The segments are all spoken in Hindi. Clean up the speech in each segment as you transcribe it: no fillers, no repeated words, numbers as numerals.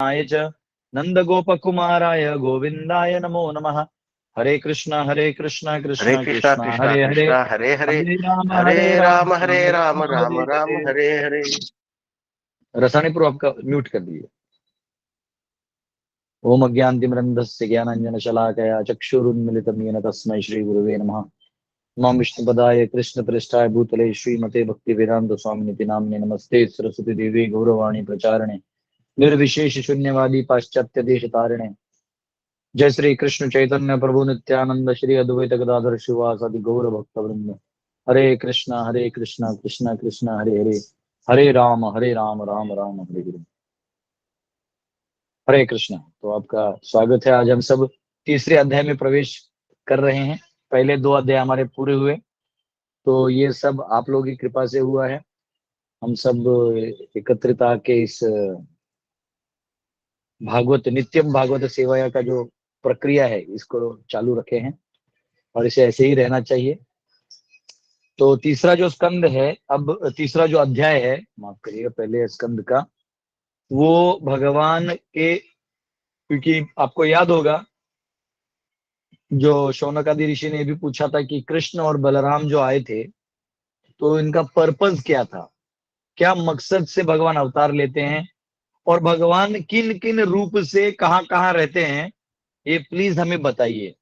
च नंदगोपकुमाराय गोविंदाय नमो नमः। हरे कृष्णा कृष्ण हरे कृष्णा कृष्ण कृष्णा हरे हरे, कृष्णा हरे हरे, हरे राम हरे राम हरे राम राम राम राम हरे राम हरे। हरे हरे। रसायनी प्रो आपका म्यूट कर दीजिए। ओम अज्ञानतिमिरन्धस्य ज्ञानाञ्जनशलाकया चक्षुरुन्मिलितं येन तस्मै श्रीगुरुवे नमः। नमः विष्णुपदाय कृष्णप्रेष्ठाय भूतले श्रीमते भक्तिवेदान्त स्वामिनिति नाम्ने। नमस्ते सरस्वती देवी गौरवाणी प्रचारणे निर्विशेष शून्यवादी पाश्चात्य देश तारिणे। जय श्री कृष्ण चैतन्य प्रभु नित्यानंद श्री अद्वैत गदाधर शिवासादि गौर भक्त वृंद। हरे कृष्णा कृष्ण कृष्ण हरे हरे, हरे राम राम राम हरे हरे। हरे कृष्ण। तो आपका स्वागत है। आज हम सब तीसरे अध्याय में प्रवेश कर रहे हैं। पहले दो अध्याय हमारे पूरे हुए, तो ये सब आप लोगों की कृपा से हुआ है। हम सब एकत्रित आके इस भागवत नित्यम भागवत सेवा का जो प्रक्रिया है इसको चालू रखे हैं और इसे ऐसे ही रहना चाहिए। तो तीसरा जो स्कंद है, अब तीसरा जो अध्याय है, माफ करिएगा, पहले स्कंद का, वो भगवान के, क्योंकि आपको याद होगा जो शौनकादि ऋषि ने भी पूछा था कि कृष्ण और बलराम जो आए थे तो इनका पर्पस क्या था, क्या मकसद से भगवान अवतार लेते हैं और भगवान किन किन रूप से कहाँ कहाँ रहते हैं, ये प्लीज हमें बताइए।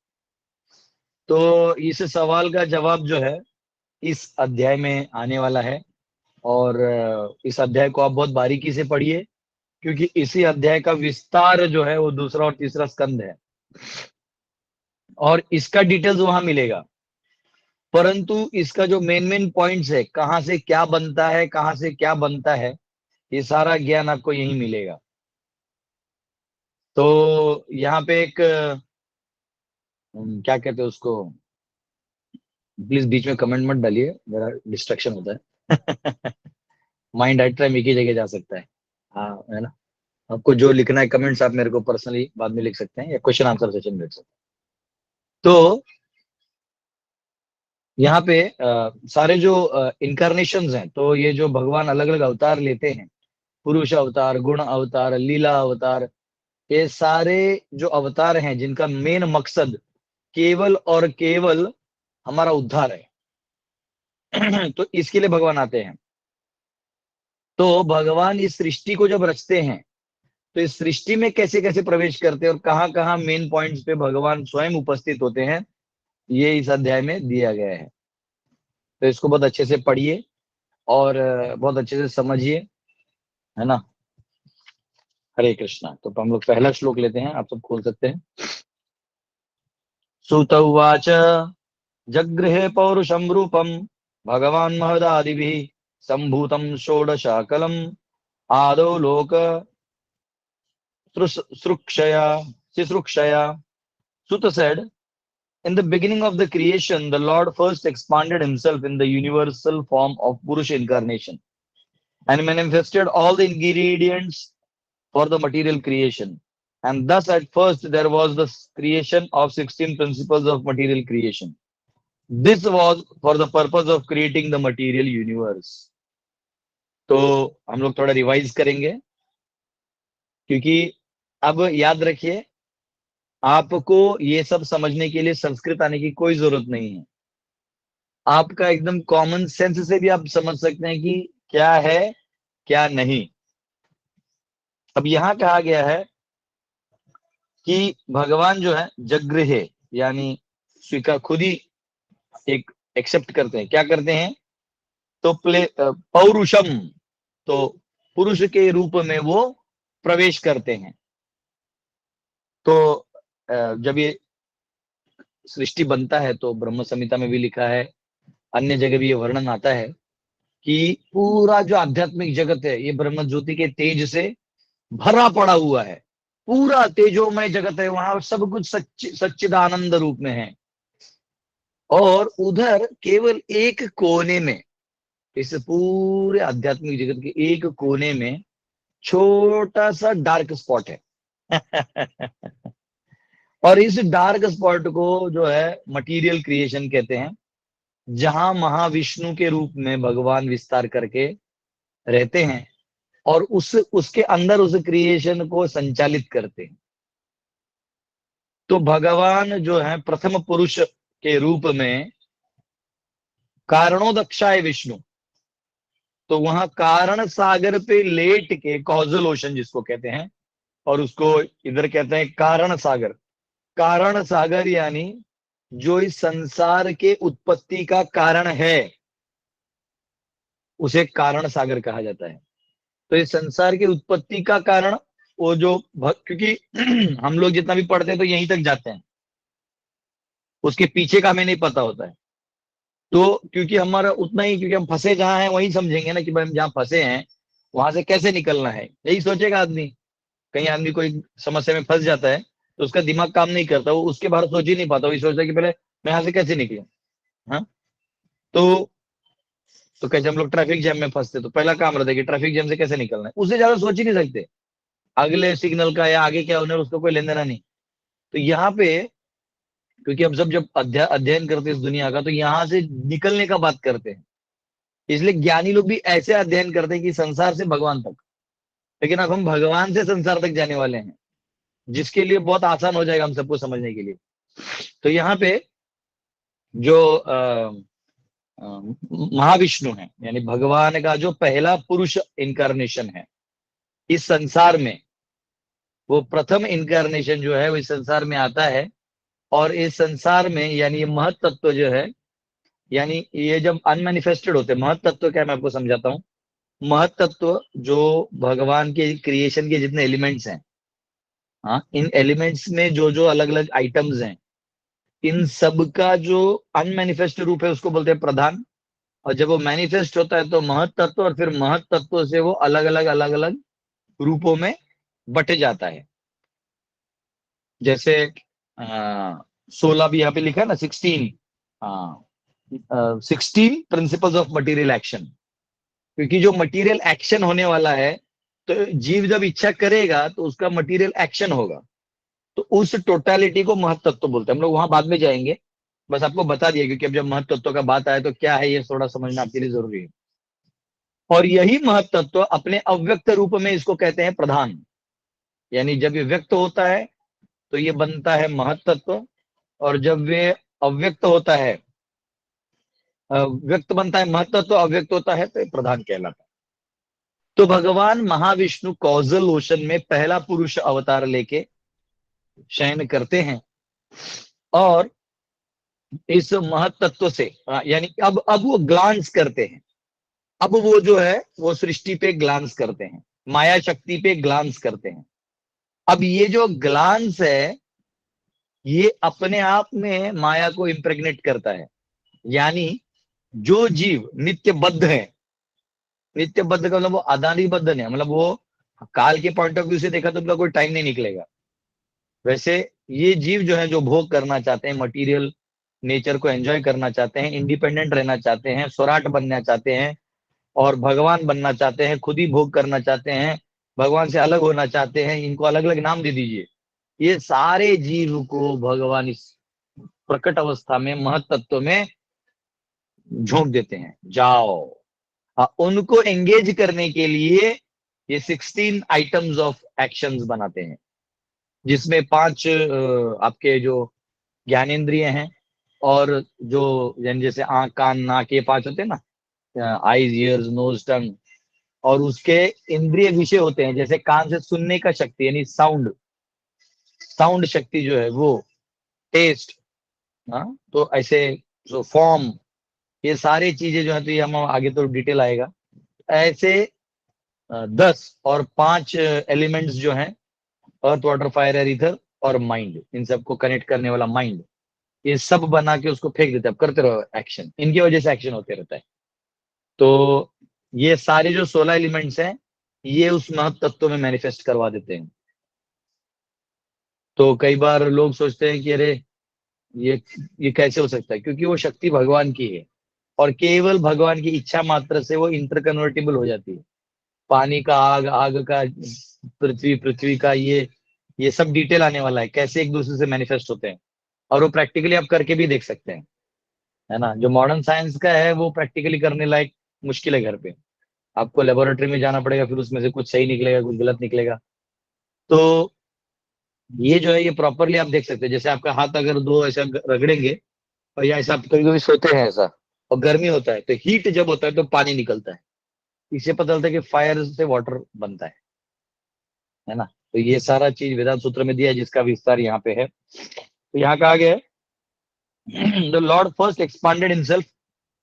तो इस सवाल का जवाब जो है इस अध्याय में आने वाला है और इस अध्याय को आप बहुत बारीकी से पढ़िए, क्योंकि इसी अध्याय का विस्तार जो है वो दूसरा और तीसरा स्कंद है और इसका डिटेल्स वहां मिलेगा। परंतु इसका जो मेन मेन पॉइंट्स है, कहाँ से क्या बनता है, कहाँ से क्या बनता है, ये सारा ज्ञान आपको यहीं मिलेगा। तो यहाँ पे एक क्या कहते हैं उसको, प्लीज बीच में कमेंट मत डालिए, मेरा डिस्ट्रक्शन होता है। माइंड हर टाइम एक ही जगह जा सकता है। हाँ, है ना। आपको जो लिखना है कमेंट्स आप मेरे को पर्सनली बाद में लिख सकते हैं या क्वेश्चन आंसर सेशन में लिख सकते हैं। तो यहाँ पे सारे जो इनकारनेशन हैं, तो ये जो भगवान अलग अलग अवतार लेते हैं, पुरुष अवतार, गुण अवतार, लीला अवतार, ये सारे जो अवतार हैं जिनका मेन मकसद केवल और केवल हमारा उद्धार है। तो इसके लिए भगवान आते हैं। तो भगवान इस सृष्टि को जब रचते हैं तो इस सृष्टि में कैसे कैसे प्रवेश करते हैं और कहाँ कहाँ मेन पॉइंट्स पे भगवान स्वयं उपस्थित होते हैं, ये इस अध्याय में दिया गया है। तो इसको बहुत अच्छे से पढ़िए और बहुत अच्छे से समझिए, है ना। हरे कृष्णा। तो हम लोग पहला श्लोक लेते हैं, आप सब खोल सकते हैं। सुत उवाच जगृहे पौरुषं रूपं भगवान् महदादिभिः सम्भूतं षोडशाकलम् आदौ लोक सृक्षया शुश्रूषया। Suta said, in the beginning of the creation, the Lord first expanded himself in the universal form of Purusha incarnation and manifested all the ingredients for the material creation. And thus, at first, there was the creation of 16 principles of material creation. This was for the purpose of creating the material universe. तो हम लोग थोड़ा रिवाइज करेंगे, क्योंकि अब याद रखिए, आपको ये सब समझने के लिए संस्कृत आने की कोई जरूरत नहीं है। आपका एकदम कॉमन सेंस से भी आप समझ सकते हैं कि क्या है क्या नहीं। अब यहां कहा गया है कि भगवान जो है जगृहे, यानी स्वीकार, खुद ही एक एक्सेप्ट करते हैं। क्या करते हैं? तो पौरुषम, तो पुरुष के रूप में वो प्रवेश करते हैं। तो जब ये सृष्टि बनता है तो ब्रह्म संहिता में भी लिखा है, अन्य जगह भी ये वर्णन आता है कि पूरा जो आध्यात्मिक जगत है ये ब्रह्म ज्योति के तेज से भरा पड़ा हुआ है। पूरा तेजोमय जगत है, वहां सब कुछ सच्चिदानंद रूप में है। और उधर केवल एक कोने में, इस पूरे आध्यात्मिक जगत के एक कोने में छोटा सा डार्क स्पॉट है। और इस डार्क स्पॉट को जो है मटीरियल क्रिएशन कहते हैं, जहां महाविष्णु के रूप में भगवान विस्तार करके रहते हैं। और उसके अंदर उस क्रिएशन को संचालित करते हैं। तो भगवान जो है प्रथम पुरुष के रूप में कारणोदक्षाय विष्णु, तो वहां कारण सागर पे लेट के, कॉजल ओशन जिसको कहते हैं, और उसको इधर कहते हैं कारण सागर। कारण सागर यानी जो इस संसार के उत्पत्ति का कारण है, उसे कारण सागर कहा जाता है। तो इस संसार की उत्पत्ति का कारण वो जो क्योंकि हम लोग जितना भी पढ़ते हैं तो यहीं तक जाते हैं, उसके पीछे का हमें नहीं पता होता है। तो क्योंकि हमारा उतना ही, क्योंकि हम फंसे जहां हैं वही समझेंगे ना कि भाई हम जहां फंसे हैं वहां से कैसे निकलना है, यही सोचेगा आदमी। कहीं आदमी कोई समस्या में फंस जाता है तो उसका दिमाग काम नहीं करता, वो उसके बारे में सोच ही नहीं पाता, वही सोचता है कि पहले मैं यहाँ से कैसे निकलूं। हाँ, तो कैसे हम लोग ट्रैफिक जैम में फंसते, तो पहला काम रहता है कि ट्रैफिक जैम से कैसे निकलना है, उससे ज्यादा सोच ही नहीं सकते। अगले सिग्नल का या आगे क्या होना है उसको कोई लेना देना नहीं। तो यहाँ पे क्योंकि हम सब जब अध्ययन करते हैं इस दुनिया का, तो यहाँ से निकलने का बात करते हैं। इसलिए ज्ञानी लोग भी ऐसे अध्ययन करते हैं कि संसार से भगवान तक, लेकिन अब हम भगवान से संसार तक जाने वाले हैं, जिसके लिए बहुत आसान हो जाएगा हम सबको समझने के लिए। तो यहाँ पे जो महाविष्णु है, यानी भगवान का जो पहला पुरुष इनकारनेशन है इस संसार में, वो प्रथम इनकारनेशन जो है वो इस संसार में आता है। और इस संसार में यानी ये महत तत्व जो है, यानी ये जब अनमैनिफेस्टेड होते हैं, महत तत्व क्या है मैं आपको समझाता हूँ। महत तत्व जो भगवान के क्रिएशन के जितने एलिमेंट्स हैं, हाँ, इन एलिमेंट्स में जो जो अलग अलग आइटम्स हैं, इन सब का जो अनमैनिफेस्ट रूप है उसको बोलते हैं प्रधान। और जब वो मैनिफेस्ट होता है तो महत तत्व, और फिर महत तत्व से वो अलग अलग रूपों में बट जाता है। जैसे 16 भी यहाँ पे लिखा है ना, 16, हाँ, 16 प्रिंसिपल्स ऑफ मटीरियल एक्शन। क्योंकि जो मटीरियल एक्शन होने वाला है, तो जीव जब इच्छा करेगा तो उसका मटीरियल एक्शन होगा। तो उस टोटालिटी को महत्व तत्व बोलते हैं। हम लोग वहां बाद में जाएंगे, बस आपको बता दिया, क्योंकि अब जब महत्व तत्व का बात आए तो क्या है ये थोड़ा समझना आपके लिए जरूरी है। और यही महत्व तत्व अपने अव्यक्त रूप में इसको कहते हैं प्रधान। यानी जब ये व्यक्त होता है तो ये बनता है महत्व तत्व, और जब ये अव्यक्त होता है, व्यक्त बनता है महत्व तत्व, अव्यक्त होता है तो ये प्रधान कहलाता है। तो भगवान महाविष्णु कॉजल ओशन में पहला पुरुष अवतार लेके शयन करते हैं। और इस महत्त्व से यानी अब वो ग्लांस करते हैं। अब वो जो है वो सृष्टि पे ग्लांस करते हैं, माया शक्ति पे ग्लांस करते हैं। अब ये जो ग्लांस है ये अपने आप में माया को इम्प्रेग्नेट करता है। यानी जो जीव नित्यबद्ध है, नित्यबद्ध का मतलब वो अदानिबद्ध नहीं, मतलब वो काल के पॉइंट ऑफ व्यू से देखा तो उनका कोई टाइम नहीं निकलेगा। वैसे ये जीव जो है जो भोग करना चाहते हैं, मटेरियल नेचर को एंजॉय करना चाहते हैं, इंडिपेंडेंट रहना चाहते हैं, स्वराट बनना चाहते हैं, और भगवान बनना चाहते हैं, खुद ही भोग करना चाहते हैं, भगवान से अलग होना चाहते हैं, इनको अलग अलग नाम दे दीजिए। ये सारे जीव को भगवान इस प्रकट अवस्था में महत्त्व में झोंक देते हैं, जाओ। उनको एंगेज करने के लिए ये 16 आइटम्स ऑफ एक्शंस बनाते हैं, जिसमें 5 आपके जो ज्ञानेंद्रिय हैं, और जो जैसे आंख कान नाक ये 5 होते हैं ना, आईज ईयर्स नोज टंग, और उसके इंद्रिय विषय होते हैं, जैसे कान से सुनने का शक्ति यानी साउंड, साउंड शक्ति जो है वो, टेस्ट, हाँ, तो ऐसे जो फॉर्म, ये सारी चीजें जो है, तो ये हम आगे तो डिटेल आएगा। ऐसे 10 और 5 एलिमेंट्स जो हैं, earth water fire air ether और माइंड, इन सबको कनेक्ट करने वाला माइंड, ये सब बना के उसको फेंक देते हैं। अब करते रहो एक्शन, इनकी वजह से एक्शन होते रहता है। तो ये सारे जो 16 एलिमेंट्स हैं ये उस महत्व तत्व में मैनिफेस्ट करवा देते हैं। तो कई बार लोग सोचते हैं कि अरे ये कैसे हो सकता है, क्योंकि वो शक्ति भगवान की है, और केवल भगवान की इच्छा मात्र से वो इंटरकन्वर्टिबल हो जाती है। पानी का आग, आग का पृथ्वी, पृथ्वी का ये सब डिटेल आने वाला है, कैसे एक दूसरे से मैनिफेस्ट होते हैं। और वो प्रैक्टिकली आप करके भी देख सकते हैं, है ना। जो मॉडर्न साइंस का है वो प्रैक्टिकली करने लायक मुश्किल है घर पे। आपको लेबोरेटरी में जाना पड़ेगा, फिर उसमें से कुछ सही निकलेगा, कुछ गलत निकलेगा। तो ये जो है ये प्रॉपरली आप देख सकते हैं। जैसे आपका हाथ अगर दो ऐसा रगड़ेंगे, और या ऐसा आप कभी कभी सोते हैं ऐसा, और गर्मी होता है तो हीट जब होता है तो पानी निकलता है। इससे पता चलता है कि फायर से वाटर बनता है ना। तो ये सारा चीज वेदांत सूत्र में दिया है, जिसका विस्तार यहाँ पे है। तो यहाँ कहा गया है the Lord first expanded himself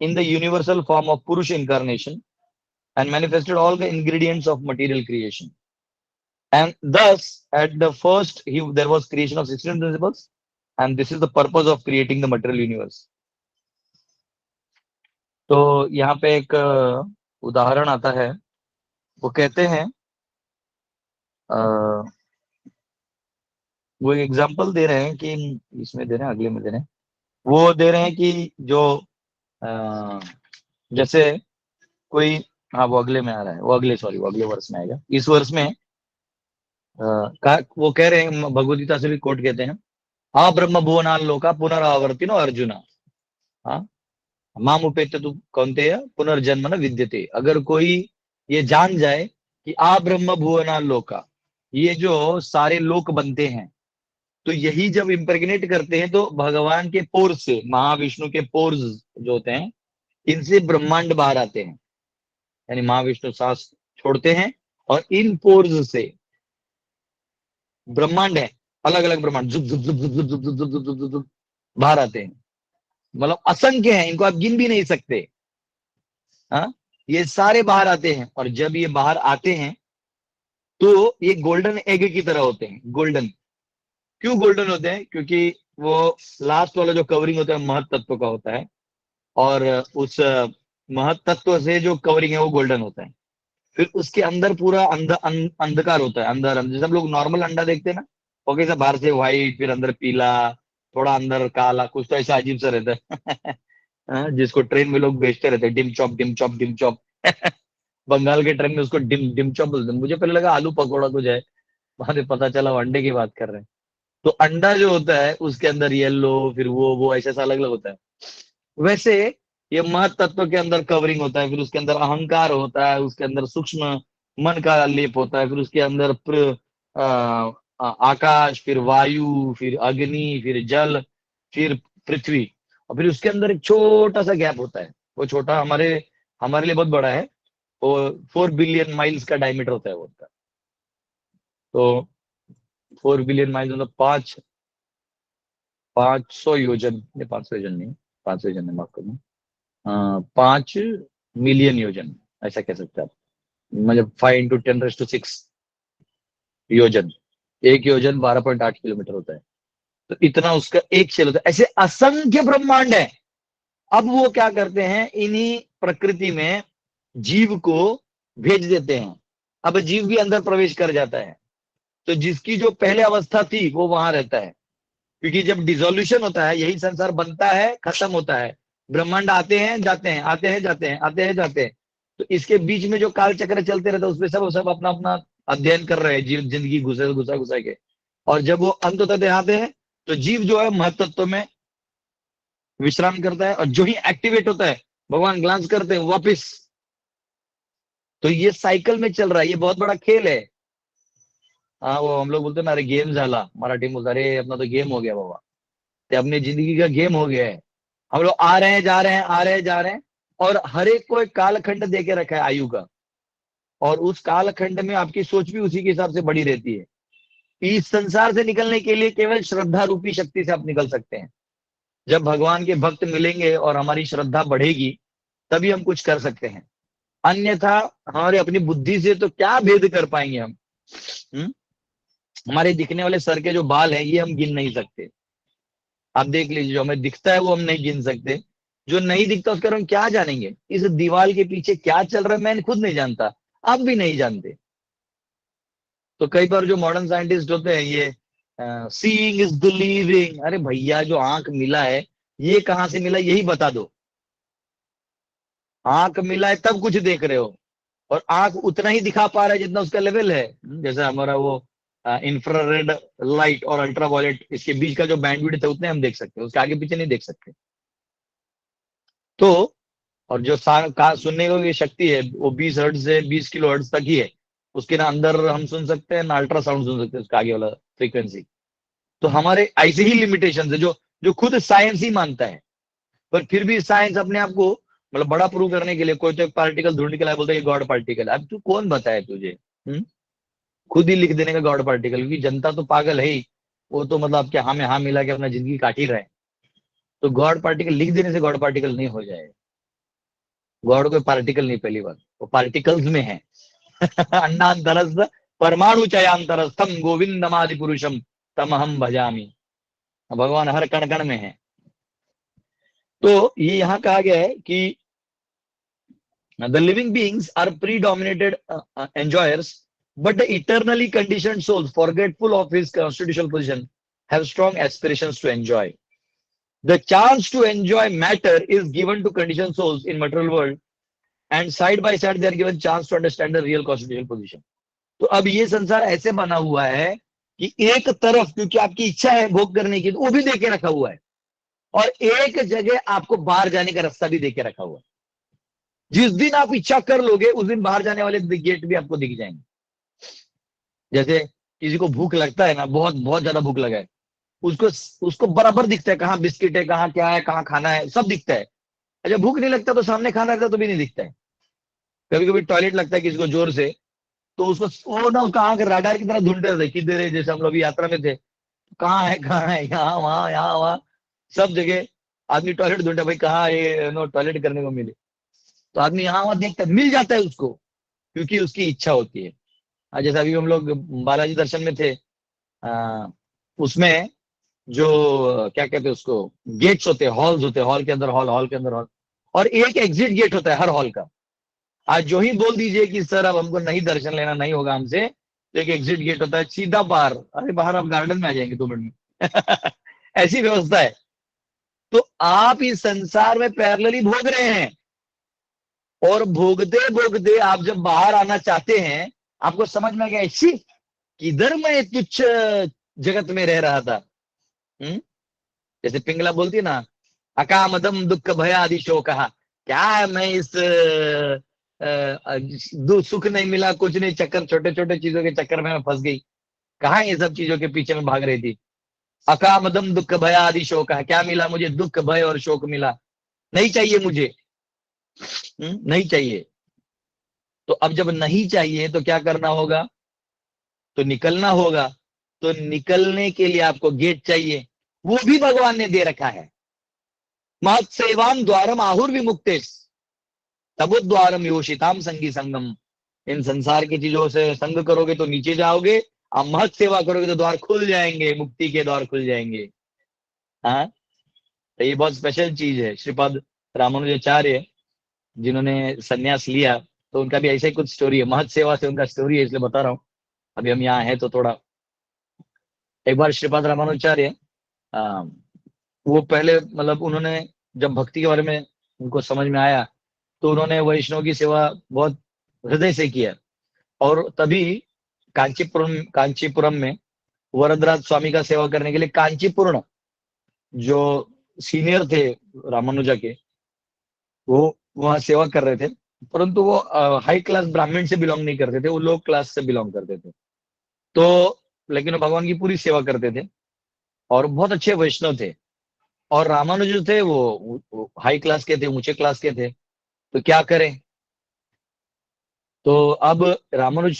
in the universal form of Purush incarnation and manifested all the ingredients of material creation. And thus, at the first, there was creation of 16 principles, and this is the purpose of creating the material universe. तो यहाँ पे एक उदाहरण आता है, वो कहते हैं वो एग्जाम्पल दे रहे हैं कि इसमें दे रहे हैं, अगले में दे रहे हैं, वो दे रहे हैं कि जो जैसे कोई, हाँ वो अगले में आ रहा है, वो अगले वर्ष में आएगा। इस वर्ष में वो कह रहे हैं, भगवद गीता से भी कोट कहते हैं, हाँ ब्रह्म भुवनाल लोका पुनरावर्तिनो अर्जुना, हाँ माम उपेत्य तु कौन्तेय पुनर्जन्म न विद्यते। अगर कोई ये जान जाए कि आ ब्रह्म भुवनाल लोका, ये जो सारे लोक बनते हैं, तो यही जब इम्प्रेग्नेट करते हैं तो भगवान के पोर्स से, महाविष्णु के पोर्स जो होते हैं, इनसे ब्रह्मांड बाहर आते हैं। यानी महाविष्णु सांस छोड़ते हैं और इन पोर्स से ब्रह्मांड है, अलग अलग ब्रह्मांड जुप जुप जुप जुप जुप जुप जुप जुप जुप जुप जुप जुप बाहर आते हैं। मतलब असंख्य हैं, इनको आप गिन भी नहीं सकते। हाँ, ये सारे बाहर आते हैं, और जब ये बाहर आते हैं तो ये गोल्डन एग की तरह होते हैं। गोल्डन क्यों गोल्डन होते हैं? क्योंकि वो लास्ट वाला जो कवरिंग होता है महत तत्व का होता है, और उस महत तत्व से जो कवरिंग है वो गोल्डन होता है। फिर उसके अंदर पूरा अंधकार होता है। अंदर जैसे हम लोग नॉर्मल अंडा देखते हैं ना, वो कैसा बाहर से व्हाइट, फिर अंदर पीला, थोड़ा अंदर काला, कुछ तो ऐसा अजीब सा रहता है हाँ, जिसको ट्रेन में लोग बेचते रहते हैं, डिम चॉप डिम चॉप डिम चॉप बंगाल के ट्रेन में उसको डिम डिम चॉप बोलते हैं। मुझे पहले लगा आलू पकौड़ा कुछ है, बाद में पता चला वो अंडे की बात कर रहे हैं। तो अंडा जो होता है उसके अंदर येलो, फिर वो ऐसा सा अलग अलग होता है। वैसे ये महत तत्व के अंदर कवरिंग होता है, फिर उसके अंदर अहंकार होता है, उसके अंदर सूक्ष्म मन का लेप होता है, फिर उसके अंदर आकाश, फिर वायु, फिर अग्नि, फिर जल, फिर पृथ्वी, और फिर उसके अंदर एक छोटा सा गैप होता है। वो छोटा हमारे हमारे लिए बहुत बड़ा है, वो 4 बिलियन माइल्स का डायमीटर होता है वो उसका। तो 4 बिलियन माइल्स मतलब 500 योजन, नहीं 500 योजन नहीं, 500 योजन नहीं, माफ करना, 5 मिलियन योजन, ऐसा कह सकते हैं आप। मतलब 5 × 10⁻⁶ योजन, एक योजन 12.8 किलोमीटर होता है। तो इतना उसका एक शेल होता है। ऐसे असंख्य ब्रह्मांड है। अब वो क्या करते हैं, इन्हीं प्रकृति में जीव को भेज देते हैं। अब जीव भी अंदर प्रवेश कर जाता है, तो जिसकी जो पहले अवस्था थी वो वहां रहता है। क्योंकि जब डिसोल्यूशन होता है, यही संसार बनता है, खत्म होता है, ब्रह्मांड आते हैं जाते हैं, आते हैं जाते हैं, आते हैं जाते हैं। तो इसके बीच में जो काल चक्र चलते रहता है, उसमें सब सब अपना अपना अध्ययन कर रहे हैं, जीव जिंदगी घुसा घुसा घुसा के। और जब वो अंत तक आते हैं, तो जीव जो है महत्त्व में विश्राम करता है, और जो ही एक्टिवेट होता है भगवान ग्लांस करते हैं वापिस। तो ये साइकिल में चल रहा है, ये बहुत बड़ा खेल है। हाँ, वो हम लोग बोलते हैं ना, अरे गेम झाला, मराठी में बोलते, अरे अपना तो गेम हो गया बाबा, ते अपनी जिंदगी का गेम हो गया है। हम लोग आ रहे हैं जा रहे हैं, आ रहे हैं जा रहे हैं, और हर एक को एक कालखंड दे के रखा है आयु का, और उस कालखंड में आपकी सोच भी उसी के हिसाब से बड़ी रहती है। इस संसार से निकलने के लिए केवल श्रद्धा रूपी शक्ति से आप निकल सकते हैं। जब भगवान के भक्त मिलेंगे और हमारी श्रद्धा बढ़ेगी, तभी हम कुछ कर सकते हैं। अन्यथा हमारे अपनी बुद्धि से तो क्या भेद कर पाएंगे हम। हुँ? हमारे दिखने वाले सर के जो बाल हैं, ये हम गिन नहीं सकते। आप देख लीजिए, जो हमें दिखता है वो हम नहीं गिन सकते, जो नहीं दिखता उसका हम क्या जानेंगे। इस दीवार के पीछे क्या चल रहा है मैं खुद नहीं जानता, आप भी नहीं जानते। तो कई बार जो मॉडर्न साइंटिस्ट होते हैं, ये सीइंग इज बिलीविंग, अरे भैया जो आंख मिला है, ये कहां से मिला यही बता दो। आंख मिला है तब कुछ देख रहे हो, और आंख उतना ही दिखा पा रहा है जितना उसका लेवल है। जैसे हमारा वो इंफ्रारेड लाइट और अल्ट्रावायलेट, इसके बीच का जो बैंडविड्थ है उतने हम देख सकते हैं, उसके आगे पीछे नहीं देख सकते। तो और जो सुनने की शक्ति है वो 20 हर्ट्ज से 20 किलो हर्ट्ज तक ही है। उसके ना अंदर हम सुन सकते हैं ना अल्ट्रासाउंड सुन सकते हैं, उसका आगे वाला फ्रीक्वेंसी। तो हमारे ऐसे ही लिमिटेशन है जो जो खुद साइंस ही मानता है। पर फिर भी साइंस अपने आप को मतलब बड़ा प्रूव करने के लिए कोई तो एक पार्टिकल ढूंढ के लाया, बोलता है गॉड पार्टिकल। अब तू कौन बताया तुझे? खुद ही लिख देने का गॉड पार्टिकल, क्योंकि जनता तो पागल है ही। वो तो मतलब क्या हाँ में हाँ मिला के अपना जिंदगी काट ही रहे हैं। तो गॉड पार्टिकल लिख देने से गॉड पार्टिकल नहीं हो जाए। गॉड कोई पार्टिकल नहीं, पहली बात वो पार्टिकल्स में है। अन्नांतरस परमाणु चयांतरस्थम गोविंदमादि पुरुषम तमहम भजामी। भगवान हर कण कण में है। तो ये यहाँ कहा गया है कि the living beings are predominated enjoyers, but the eternally conditioned souls, forgetful of his constitutional position, have strong aspirations to enjoy. The chance to enjoy matter is given to conditioned souls in material world, and side by side they are given chance to understand the real constitutional position. तो अब ये संसार ऐसे बना हुआ है कि एक तरफ क्योंकि आपकी इच्छा है भोग करने की, तो वो भी देके रखा हुआ है, और एक जगह आपको बाहर जाने का रास्ता भी देके रखा हुआ है। जिस दिन आप इच्छा कर लोगे उस दिन बाहर जाने वाले गेट भी आपको दिख जाएंगे। जैसे किसी को भूख लगता है ना, बहुत बहुत ज्यादा भूख लगा है, उसको उसको बराबर दिखता है कहाँ बिस्किट है, कहाँ क्या है, कहाँ खाना है, सब दिखता है। अच्छा भूख नहीं लगता तो सामने खाना रहता तो भी नहीं दिखता है। कभी कभी टॉयलेट लगता है किसी को जोर से, तो उसको वो ना उसका आंख राडार की तरह ढूंढते रहते किधर है। जैसे हम लोग यात्रा में थे, कहाँ है, यहाँ वहां सब जगह आदमी टॉयलेट ढूंढता, भाई कहाँ ये नो टॉयलेट करने को मिले। तो आदमी यहाँ वहां देखता है, मिल जाता है उसको, क्योंकि उसकी इच्छा होती है। जैसे अभी हम लोग बालाजी दर्शन में थे, उसमें जो क्या कहते हैं उसको, गेट्स होते हैं, हॉल्स होते हैं, हॉल के अंदर हॉल, हॉल के अंदर हॉल, और एक एग्जिट गेट होता है हर हॉल का। आज जो ही बोल दीजिए कि सर अब हमको नहीं दर्शन लेना नहीं होगा हमसे, तो एक एग्जिट गेट होता है सीधा बाहर। अरे बाहर आप गार्डन में आ जाएंगे 2 मिनट में। ऐसी व्यवस्था है। तो आप इस संसार में पैरेलली भोग रहे हैं, और भोगते भोगते आप जब बाहर आना चाहते हैं, आपको समझ में आ गया शी किधर मैं तुच्छ जगत में रह रहा था। हम्म जैसे पिंगला बोलती है ना, अकामदम दुख भय आदि शोक, क्या है मैं इस सुख नहीं मिला, कुछ नहीं, चक्कर छोटे छोटे चीजों के चक्कर में मैं फंस गई। कहाँ ये सब चीजों के पीछे में भाग रही थी। अकामदम दुख भय आदि शोक, क्या मिला मुझे? दुख भय और शोक मिला। नहीं चाहिए मुझे। नहीं चाहिए। तो अब जब नहीं चाहिए तो क्या करना होगा? तो निकलना होगा। तो निकलने के लिए आपको गेट चाहिए, वो भी भगवान ने दे रखा है। महत सेवाम द्वारम आहुर विमुक्तेश तबोद्वारम योषिताम संगी संगम। इन संसार की चीजों से संग करोगे तो नीचे जाओगे, आप महत सेवा करोगे तो द्वार खुल जाएंगे, मुक्ति के द्वार खुल जाएंगे। हाँ, तो ये बहुत स्पेशल चीज है। श्रीपद रामानुजाचार्य जिन्होंने संन्यास लिया, तो उनका भी ऐसा ही कुछ स्टोरी है, महत सेवा से उनका स्टोरी है, इसलिए बता रहा हूँ। अभी हम यहाँ हैं तो थोड़ा, एक बार श्रीपद रामानुजाचार्य वो पहले मतलब उन्होंने जब भक्ति के बारे में उनको समझ में आया, तो उन्होंने वैष्णव की सेवा बहुत हृदय से किया। और तभी कांचीपुरम में वरदराज स्वामी का सेवा करने के लिए कांचीपुरम जो सीनियर थे रामानुजा के, वो वहां सेवा कर रहे थे। परंतु वो हाई क्लास ब्राह्मण से बिलोंग नहीं करते थे, वो लो क्लास से बिलोंग करते थे। तो लेकिन वो भगवान की पूरी सेवा करते थे और बहुत अच्छे वैष्णव थे। और रामानुज जो थे वो हाई क्लास के थे, ऊंचे क्लास के थे। तो क्या करें? तो अब रामानुज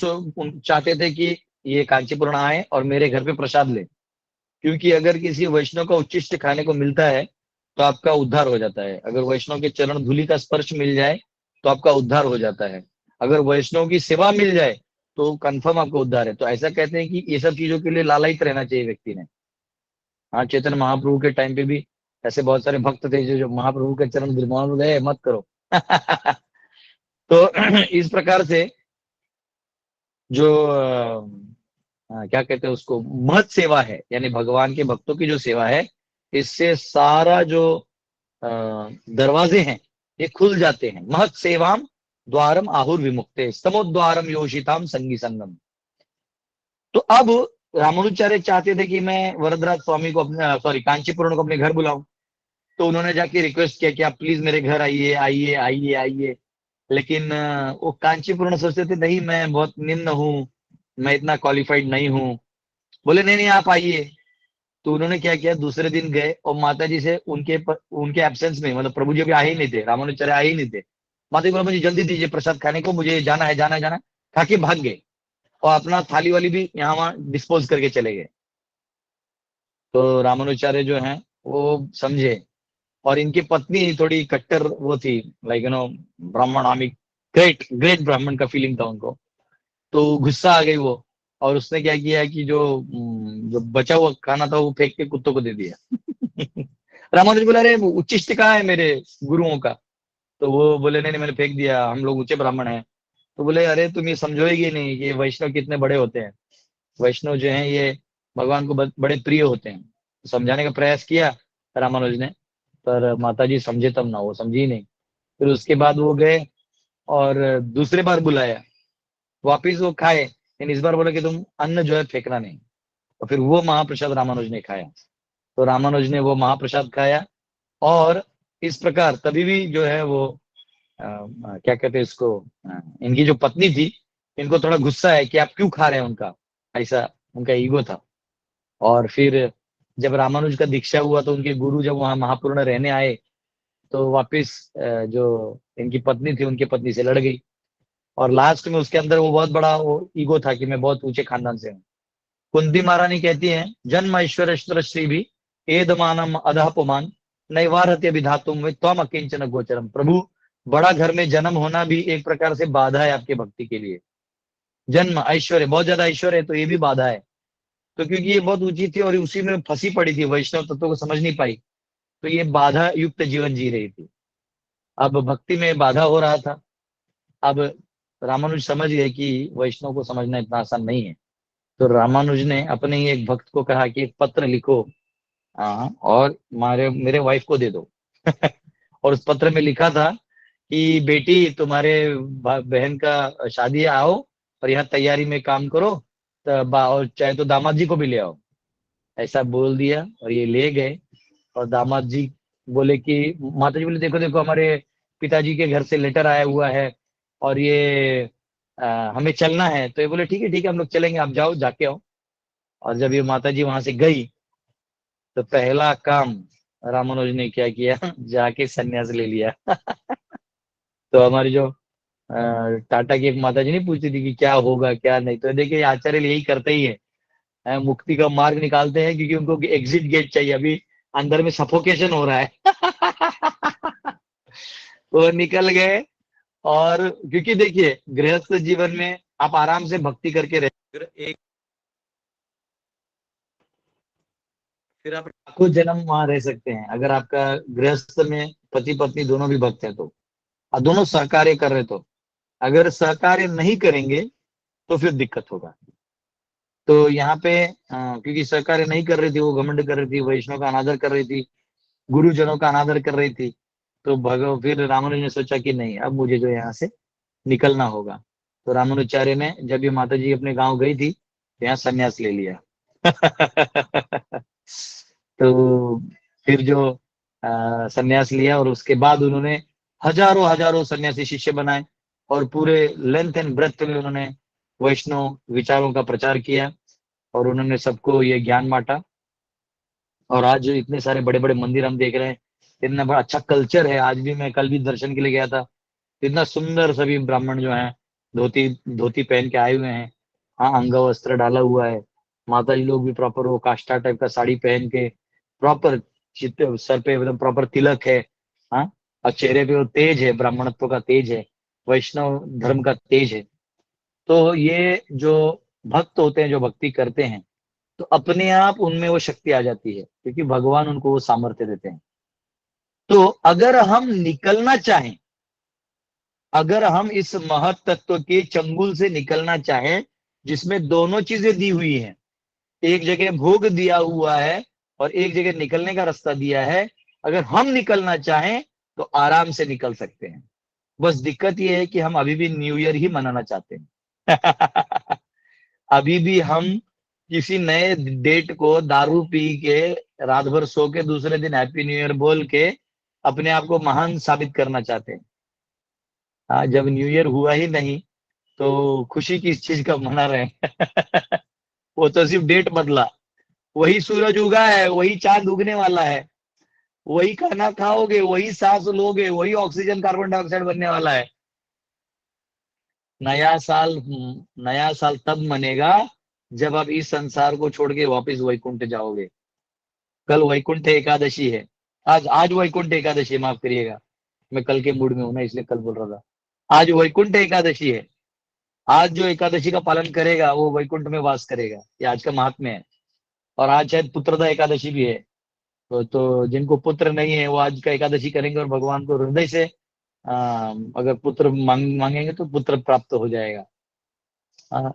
चाहते थे कि ये कांचीपुरम आए और मेरे घर पे प्रसाद ले, क्योंकि अगर किसी वैष्णव का उच्चिष्ट खाने को मिलता है तो आपका उद्धार हो जाता है। अगर वैष्णव के चरण धूलि का स्पर्श मिल जाए तो आपका उद्धार हो जाता है। अगर वैष्णव की सेवा मिल जाए तो कंफर्म आपका उद्धार है। तो ऐसा कहते हैं कि ये सब चीजों के लिए लालायित रहना चाहिए व्यक्ति ने। हाँ, चैतन्य महाप्रभु के टाइम पे भी ऐसे बहुत सारे भक्त थे जो महाप्रभु के चरण बिरमौन गए मत करो। तो इस प्रकार से जो क्या कहते हैं उसको, महत सेवा है, यानी भगवान के भक्तों की जो सेवा है, इससे सारा जो अ, दरवाजे हैं ये खुल जाते हैं। महत सेवाम द्वारम आहुर विमुक्ते स्तमोद्वारम योषिताम संगी संगम। तो अब रामानुजाचार्य चाहते थे कि मैं वरदराज स्वामी को अपने, सॉरी, कांचीपुरम को अपने घर बुलाऊं। तो उन्होंने जाके रिक्वेस्ट किया कि आप प्लीज मेरे घर आइए आइए आइए आइए। लेकिन वो कांचीपुरम सोचते थे नहीं, मैं बहुत निम्न हूँ, मैं इतना क्वालिफाइड नहीं हूँ। बोले नहीं नहीं आप आइए। तो उन्होंने क्या किया, दूसरे दिन गए और माता जी से उनके एब्सेंस में, मतलब प्रभु जी अभी आए ही नहीं थे, रामानुजाचार्य आए ही नहीं थे, माता जी बोला मुझे जल्दी दीजिए प्रसाद खाने को, मुझे जाना है जाना है जाना है। खा के भाग गए और अपना थाली वाली भी यहाँ वहां डिस्पोज करके चले गए। तो रामानुजाचार्य जो हैं वो समझे। और इनकी पत्नी थोड़ी कट्टर वो थी, लाइक ब्राह्मण आमिक, ग्रेट ग्रेट ब्राह्मण का फीलिंग था उनको। तो गुस्सा आ गई वो। और उसने क्या किया कि जो बचा हुआ खाना था वो फेंक के कुत्तों को दे दिया। रामानुज बोला अरे वो उच्चिष्ट कहाँ है मेरे गुरुओं का। तो वो बोले नहीं नहीं मैंने फेंक दिया, हम लोग ऊंचे ब्राह्मण हैं। तो बोले अरे तुम ये समझोगे नहीं कि ये वैष्णव कितने बड़े होते हैं। वैष्णव जो हैं ये भगवान को बड़े प्रिय होते हैं। समझाने का प्रयास किया रामानुज ने, पर माता जी समझे तब ना, वो समझी नहीं। फिर उसके बाद वो गए और दूसरे बार बुलाया, वापिस वो खाए, लेकिन इस बार बोला कि तुम अन्न जो है फेंकना नहीं। और फिर वो महाप्रसाद रामानुज ने खाया। तो रामानुज ने वो महाप्रसाद खाया। और इस प्रकार तभी भी जो है वो क्या कहते हैं इसको, इनकी जो पत्नी थी, इनको थोड़ा गुस्सा है कि आप क्यों खा रहे हैं उनका, ऐसा उनका ईगो था। और फिर जब रामानुज का दीक्षा हुआ तो उनके गुरु जब वहां महापूर्ण रहने आए तो वापिस जो इनकी पत्नी थी उनकी पत्नी से लड़ गई। और लास्ट में उसके अंदर वो बहुत बड़ा वो ईगो था कि मैं बहुत ऊंचे खानदान से हूँ। कुंती महारानी कहती हैं जन्म ऐश्वर्य श्री भी एदमानम अधपुमान नैवारत्य विधातुम वे त्वम अकिंचन गोचरम। प्रभु, बड़ा घर में जन्म होना भी एक प्रकार से बाधा है आपके भक्ति के लिए। जन्म ऐश्वर्य, बहुत ज्यादा ऐश्वर्य है तो ये भी बाधा है। तो क्योंकि ये बहुत ऊंची थी और उसी में फंसी पड़ी थी, वैष्णव तत्व को समझ नहीं पाई, तो ये बाधा युक्त जीवन जी रही थी। अब भक्ति में बाधा हो रहा था। अब रामानुज समझ गए कि वैष्णव को समझना इतना आसान नहीं है। तो रामानुज ने अपने ही एक भक्त को कहा कि एक पत्र लिखो, हाँ, और मारे मेरे वाइफ को दे दो। और उस पत्र में लिखा था कि बेटी तुम्हारे बहन का शादी है, आओ और यहाँ तैयारी में काम करो, और चाहे तो दामाद जी को भी ले आओ। ऐसा बोल दिया और ये ले गए। और दामाद जी बोले कि माता जी बोले देखो देखो हमारे पिताजी के घर से लेटर आया हुआ है और ये हमें चलना है। तो ये बोले ठीक है हम लोग चलेंगे, आप जाओ जाके आओ। और जब ये माता जी वहां से गई तो पहला काम रामानुज ने क्या किया, जाके संन्यास ले लिया। तो हमारी जो टाटा की एक माता जी नहीं पूछती थी कि क्या होगा क्या नहीं, तो देखिए आचार्य यही करते ही है, मुक्ति का मार्ग निकालते हैं क्योंकि उनको एग्जिट गेट चाहिए, अभी अंदर में सफोकेशन हो रहा है। वो निकल गए। और क्योंकि देखिए गृहस्थ जीवन में आप आराम से भक्ति करके रह एक, फिर आप लाखों जन्म वहां रह सकते हैं अगर आपका गृहस्थ में पति पत्नी दोनों भी भक्त है तो, और दोनों सहकार्य कर रहे तो। अगर सहकार्य नहीं करेंगे तो फिर दिक्कत होगा। तो यहाँ पे क्योंकि सहकार्य नहीं कर रही थी, वो घमंड कर रही थी, वैष्णव का अनादर कर रही थी, गुरुजनों का अनादर कर रही थी। तो फिर रामानुज ने सोचा कि नहीं, अब मुझे जो यहाँ से निकलना होगा। तो रामानुजाचार्य ने जब ये माता जी अपने गांव गई थी तो यहाँ संन्यास ले लिया। तो फिर जो संन्यास लिया और उसके बाद उन्होंने हजारों हजारों सन्यासी शिष्य बनाए और पूरे लेंथ एंड ब्रेथ में उन्होंने वैष्णव विचारों का प्रचार किया और उन्होंने सबको ये ज्ञान बांटा। और आज जो इतने सारे बड़े बड़े मंदिर हम देख रहे हैं, इतना बड़ा अच्छा कल्चर है। आज भी मैं कल भी दर्शन के लिए गया था, इतना सुंदर सभी ब्राह्मण जो हैं धोती धोती पहन के आए हुए हैं। हाँ, अंग वस्त्र डाला हुआ है। माता जी लोग भी प्रॉपर वो काष्टा टाइप का साड़ी पहन के प्रॉपर, चित्त सर पे एकदम प्रॉपर तिलक है। हाँ, और चेहरे पे वो तेज है, ब्राह्मणत्व का तेज है, वैष्णव धर्म का तेज है। तो ये जो भक्त होते हैं जो भक्ति करते हैं तो अपने आप उनमें वो शक्ति आ जाती है क्योंकि भगवान उनको वो सामर्थ्य देते हैं। तो अगर हम निकलना चाहें, अगर हम इस महत तत्व के चंगुल से निकलना चाहें जिसमें दोनों चीजें दी हुई हैं, एक जगह भोग दिया हुआ है और एक जगह निकलने का रास्ता दिया है, अगर हम निकलना चाहें तो आराम से निकल सकते हैं। बस दिक्कत यह है कि हम अभी भी न्यू ईयर ही मनाना चाहते हैं। अभी भी हम किसी नए डेट को दारू पी के रात भर सो के दूसरे दिन हैप्पी न्यू ईयर बोल के अपने आप को महान साबित करना चाहते हैं। हाँ, जब न्यू ईयर हुआ ही नहीं तो खुशी किस चीज का मना रहे हैं? वो तो सिर्फ डेट बदला, वही सूरज उगा है, वही चांद उगने वाला है, वही खाना खाओगे, वही सांस लोगे, वही ऑक्सीजन कार्बन डाइऑक्साइड बनने वाला है। नया साल नया साल तब मनेगा जब आप इस संसार को छोड़ के वापस वैकुंठ जाओगे। कल वैकुंठ एकादशी है। आज आज वैकुंठ एकादशी है, माफ करिएगा, मैं कल के मूड में हूं ना, इसलिए कल बोल रहा था। आज वैकुंठ एकादशी है। आज जो एकादशी का पालन करेगा वो वैकुंठ में वास करेगा, ये आज का महात्म्य है। और आज शायद पुत्रदा एकादशी भी है। तो जिनको पुत्र नहीं है वो आज का एकादशी करेंगे और भगवान को हृदय से अगर पुत्र मांगेंगे तो पुत्र प्राप्त हो जाएगा।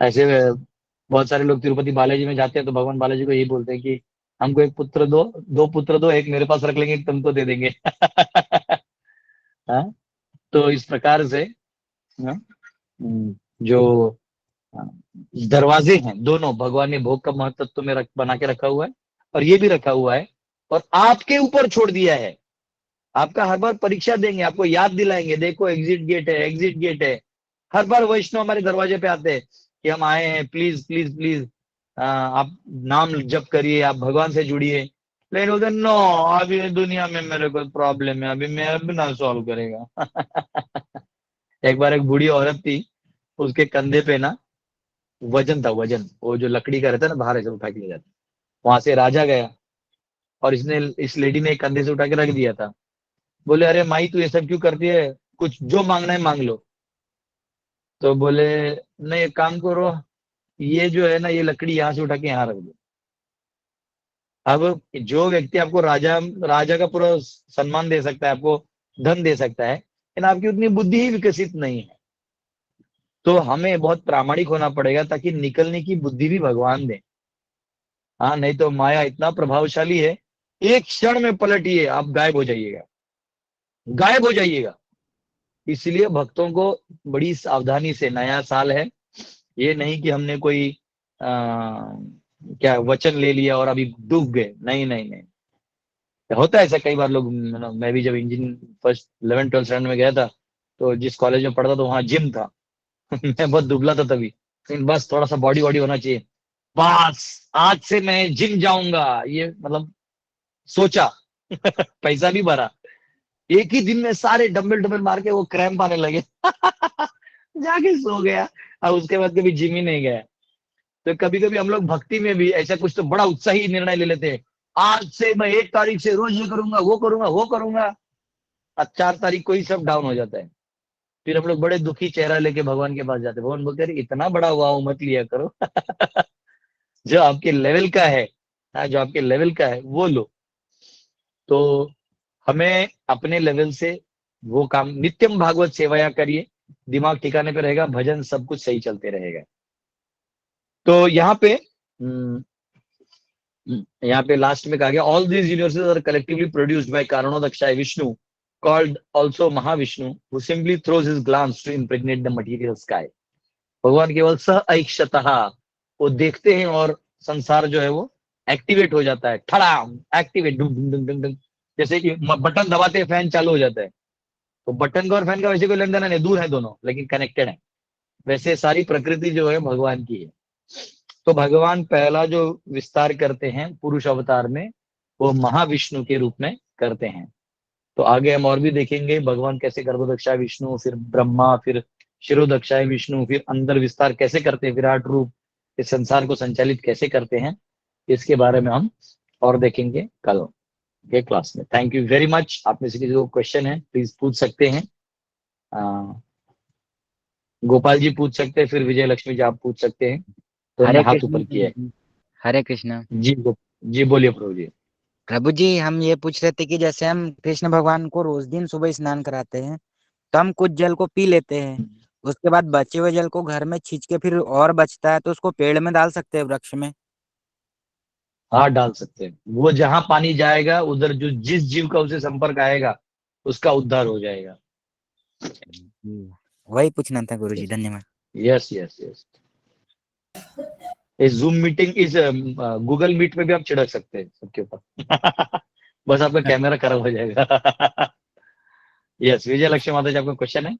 ऐसे बहुत सारे लोग तिरुपति बालाजी में जाते हैं तो भगवान बालाजी को यही बोलते हैं कि हमको एक पुत्र दो, दो पुत्र दो, एक मेरे पास रख लेंगे, एक तुमको दे देंगे। हाँ, तो इस प्रकार से हाँ, जो हाँ, दरवाजे हैं दोनों, भगवान ने भोग का महत्व तो में बना के रखा हुआ है और ये भी रखा हुआ है और आपके ऊपर छोड़ दिया है। आपका हर बार परीक्षा देंगे, आपको याद दिलाएंगे, देखो एग्जिट गेट है, एग्जिट गेट है। हर बार वैष्णव हमारे दरवाजे पे आते हैं कि हम आए हैं, प्लीज प्लीज प्लीज आप नाम जप करिए, आप भगवान से जुड़िए। लेकिन उधर नो, अभी दुनिया में मेरे को प्रॉब्लम है, अभी मैं अब ना सॉल्व करेगा। एक बार एक बूढ़ी औरत थी, उसके कंधे पे ना वजन था, वजन वो जो लकड़ी का रहता है ना, बाहर ऐसे उठा के ले जाता। वहां से राजा गया और इसने इस लेडी ने एक कंधे से उठा के रख दिया था। बोले अरे माई तू ये सब क्यों करती है, कुछ जो मांगना है मांग लो। तो बोले नहीं, एक काम करो, ये जो है ना ये लकड़ी यहाँ से उठा के यहाँ रख दो। अब जो व्यक्ति आपको राजा राजा का पूरा सम्मान दे सकता है, आपको धन दे सकता है, लेकिन आपकी उतनी बुद्धि ही विकसित नहीं है। तो हमें बहुत प्रामाणिक होना पड़ेगा ताकि निकलने की बुद्धि भी भगवान दे। हाँ, नहीं तो माया इतना प्रभावशाली है, एक क्षण में पलटिए आप गायब हो जाइएगा, गायब हो जाइएगा। इसलिए भक्तों को बड़ी सावधानी से, नया साल है, ये नहीं कि हमने कोई क्या वचन ले लिया और अभी डूब गए, नहीं नहीं नहीं। होता है ऐसा कई बार लोग, मैं भी जब इंजीनियर फर्स्ट 11 12 स्टैंडर्ड में गया था तो जिस कॉलेज में पढ़ता था वहां जिम था। मैं बहुत दुबला था तभी, लेकिन बस थोड़ा सा बॉडी वॉडी होना चाहिए, बस आज से मैं जिम जाऊंगा, ये मतलब सोचा। पैसा भी भरा, एक ही दिन में सारे डंबल डंबल मार के वो क्रैम्प आने लगे। जाके सो गया। अब उसके बाद कभी जिम ही नहीं गया। तो कभी कभी हम लोग भक्ति में भी ऐसा कुछ तो बड़ा उत्साही निर्णय ले लेते हैं, आज से मैं 1 तारीख से रोज ये करूंगा, वो करूंगा, वो करूंगा। अब 4 तारीख को ही सब डाउन हो जाता है। फिर हम लोग बड़े दुखी चेहरा लेके भगवान के पास जाते हैं। भगवान बोलते हैं इतना बड़ा वाव मत लिया करो। जो आपके लेवल का है, हाँ, जो आपके लेवल का है वो लो। तो हमें अपने लेवल से वो काम, नित्यम भागवत सेवाया करिए, दिमाग ठिकाने पे रहेगा, भजन सब कुछ सही चलते रहेगा। तो यहाँ पे लास्ट में कहा गया all these universes are collectively produced by Karanodakashayi Vishnu called also Mahavishnu who simply throws his glance to impregnate the material sky. भगवान केवल स ऐक्षतः वो देखते हैं और संसार जो है वो एक्टिवेट हो जाता है, ठड़ाम एक्टिवेट, डुम डुम डुम डुम डुम। जैसे कि बटन दबाते हैं फैन चालू हो जाता है। तो बटन का और फैन का वैसे कोई लेन देन नहीं, दूर है दोनों लेकिन कनेक्टेड है। वैसे सारी प्रकृति जो है भगवान की है। तो भगवान पहला जो विस्तार करते हैं पुरुष अवतार में, वो महाविष्णु के रूप में करते हैं। तो आगे हम और भी देखेंगे भगवान कैसे गर्भोदक्षाय विष्णु, फिर ब्रह्मा, फिर शिरोदक्षाय विष्णु, फिर अंदर विस्तार कैसे करते हैं, विराट रूप इस संसार को संचालित कैसे करते हैं, इसके बारे में हम और देखेंगे कल के क्लास में। Thank you very much. आप में से किसी को क्वेश्चन है प्लीज पूछ सकते हैं। गोपाल जी पूछ सकते हैं, फिर विजय लक्ष्मी जी आप पूछ सकते हैं। तो हमने हरे हाथ कृष्ण ऊपर किया है। प्रभु जी। हरे कृष्ण जी जी बोलिए प्रभु जी। प्रभु जी, हम ये पूछ रहे थे कि जैसे हम कृष्ण भगवान को रोज दिन सुबह स्नान कराते हैं तो हम कुछ जल को पी लेते हैं, उसके बाद बचे हुए जल को घर में छींच के फिर और बचता है तो उसको पेड़ में डाल सकते हैं, वृक्ष में। हाँ डाल सकते हैं, वो जहां पानी जाएगा उधर जो जिस जीव का उसे संपर्क आएगा उसका उद्धार हो जाएगा। वही पूछना था गुरु जी, धन्यवाद। Yes yes yes. इस जूम मीटिंग, इस गूगल मीट पे भी आप छिड़क सकते हैं सबके ऊपर। बस आपका कैमरा खराब हो जाएगा। यस, विजय लक्ष्मी माता जी, आपका क्वेश्चन है?